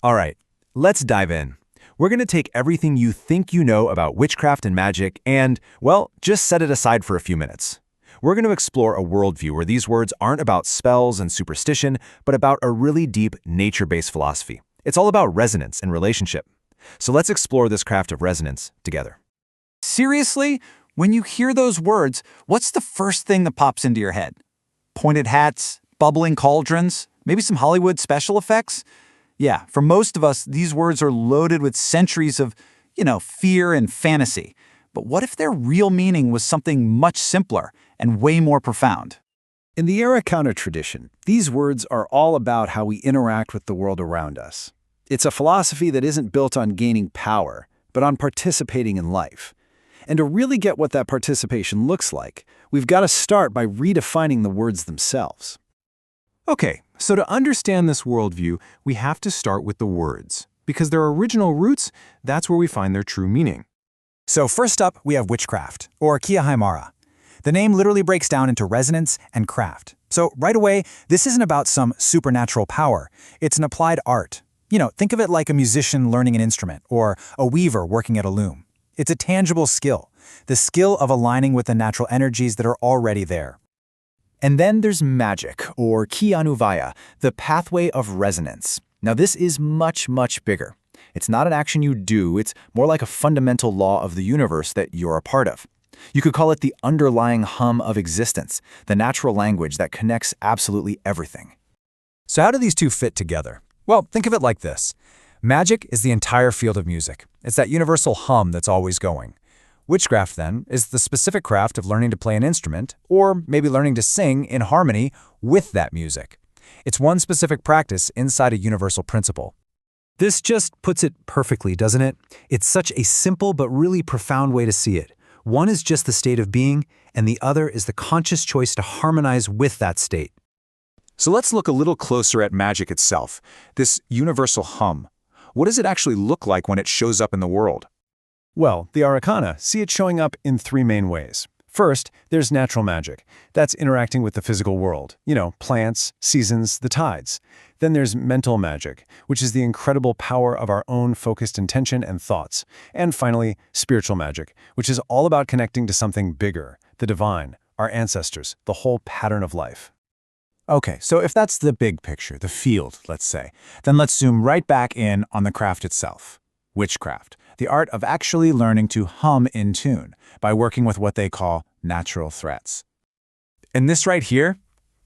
All right, let's dive in. We're going to take everything you think you know about witchcraft and magic and, well, just set it aside for a few minutes. We're going to explore a worldview where these words aren't about spells and superstition, but about a really deep nature-based philosophy. It's all about resonance and relationship. So let's explore this craft of resonance together. Seriously? When you hear those words, what's the first thing that pops into your head? Pointed hats, bubbling cauldrons, maybe some Hollywood special effects? Yeah, for most of us, these words are loaded with centuries of, fear and fantasy. But what if their real meaning was something much simpler and way more profound? In the Arreqqana tradition, these words are all about how we interact with the world around us. It's a philosophy that isn't built on gaining power, but on participating in life. And to really get what that participation looks like, we've got to start by redefining the words themselves. Okay, so to understand this worldview, we have to start with the words. Because their original roots, that's where we find their true meaning. So first up, we have witchcraft, or Kiahaimara. The name literally breaks down into resonance and craft. So right away, this isn't about some supernatural power. It's an applied art. Think of it like a musician learning an instrument, or a weaver working at a loom. It's a tangible skill, the skill of aligning with the natural energies that are already there. And then there's magic, or Kianuvaya, the pathway of resonance. Now this is much, much bigger. It's not an action you do, it's more like a fundamental law of the universe that you're a part of. You could call it the underlying hum of existence, the natural language that connects absolutely everything. So how do these two fit together? Well, think of it like this. Magic is the entire field of music. It's that universal hum that's always going. Witchcraft, then, is the specific craft of learning to play an instrument, or maybe learning to sing in harmony with that music. It's one specific practice inside a universal principle. This just puts it perfectly, doesn't it? It's such a simple but really profound way to see it. One is just the state of being, and the other is the conscious choice to harmonize with that state. So let's look a little closer at magic itself, this universal hum. What does it actually look like when it shows up in the world? Well, the Arreqqana see it showing up in three main ways. First, there's natural magic. That's interacting with the physical world. Plants, seasons, the tides. Then there's mental magic, which is the incredible power of our own focused intention and thoughts. And finally, spiritual magic, which is all about connecting to something bigger, the divine, our ancestors, the whole pattern of life. Okay, so if that's the big picture, the field, let's say, then let's zoom right back in on the craft itself. Witchcraft, the art of actually learning to hum in tune by working with what they call natural threats. And this right here,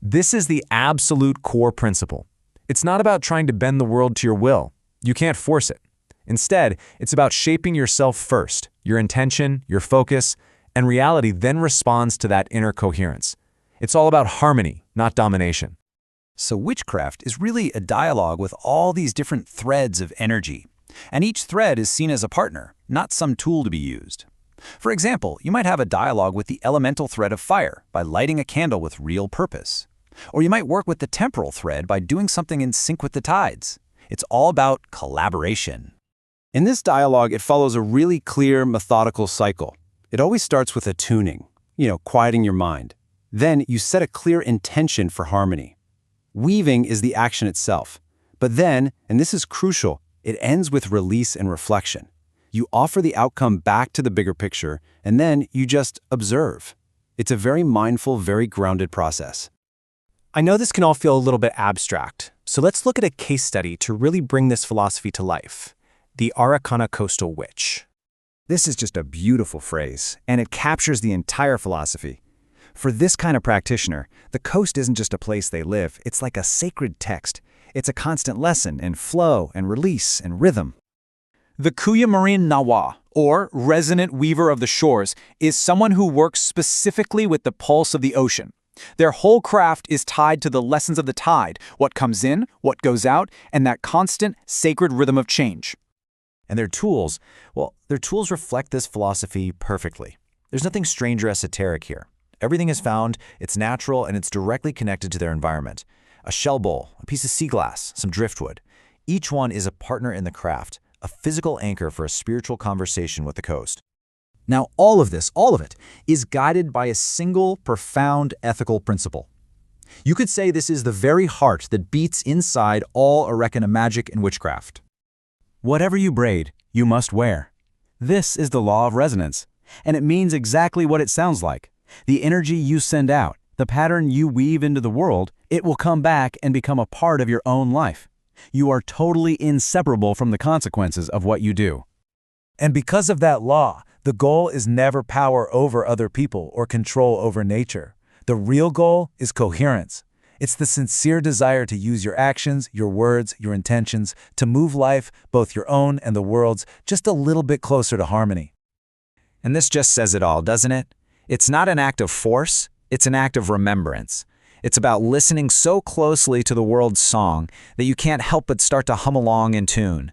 this is the absolute core principle. It's not about trying to bend the world to your will. You can't force it. Instead, it's about shaping yourself first, your intention, your focus, and reality then responds to that inner coherence. It's all about harmony, not domination. So witchcraft is really a dialogue with all these different threads of energy. And each thread is seen as a partner, not some tool to be used. For example, you might have a dialogue with the elemental thread of fire by lighting a candle with real purpose. Or you might work with the temporal thread by doing something in sync with the tides. It's all about collaboration. In this dialogue, it follows a really clear, methodical cycle. It always starts with a tuning, quieting your mind. Then you set a clear intention for harmony. Weaving is the action itself. But then, and this is crucial, it ends with release and reflection. You offer the outcome back to the bigger picture, and then you just observe. It's a very mindful, very grounded process. I know this can all feel a little bit abstract, so let's look at a case study to really bring this philosophy to life. The Arreqqana coastal witch. This is just a beautiful phrase, and it captures the entire philosophy. For this kind of practitioner, the coast isn't just a place they live, it's like a sacred text. It's a constant lesson in flow and release and rhythm. The Kuya Marine Nawa, or resonant weaver of the shores, is someone who works specifically with the pulse of the ocean. Their whole craft is tied to the lessons of the tide, what comes in, what goes out, and that constant, sacred rhythm of change. And their tools, well, their tools reflect this philosophy perfectly. There's nothing strange or esoteric here. Everything is found, it's natural, and it's directly connected to their environment. A shell bowl, a piece of sea glass, some driftwood. Each one is a partner in the craft, a physical anchor for a spiritual conversation with the coast. Now, all of it, is guided by a single, profound ethical principle. You could say this is the very heart that beats inside all Arreqqana magic and witchcraft. Whatever you braid, you must wear. This is the law of resonance, and it means exactly what it sounds like. The energy you send out, the pattern you weave into the world, it will come back and become a part of your own life. You are totally inseparable from the consequences of what you do. And because of that law, the goal is never power over other people or control over nature. The real goal is coherence. It's the sincere desire to use your actions, your words, your intentions to move life, both your own and the world's, just a little bit closer to harmony. And this just says it all, doesn't it? It's not an act of force, it's an act of remembrance. It's about listening so closely to the world's song that you can't help but start to hum along in tune.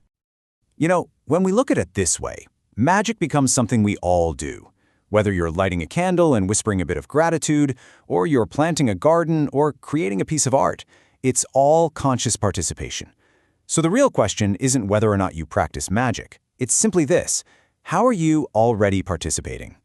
You know, when we look at it this way, magic becomes something we all do. Whether you're lighting a candle and whispering a bit of gratitude, or you're planting a garden or creating a piece of art, it's all conscious participation. So the real question isn't whether or not you practice magic. It's simply this: how are you already participating?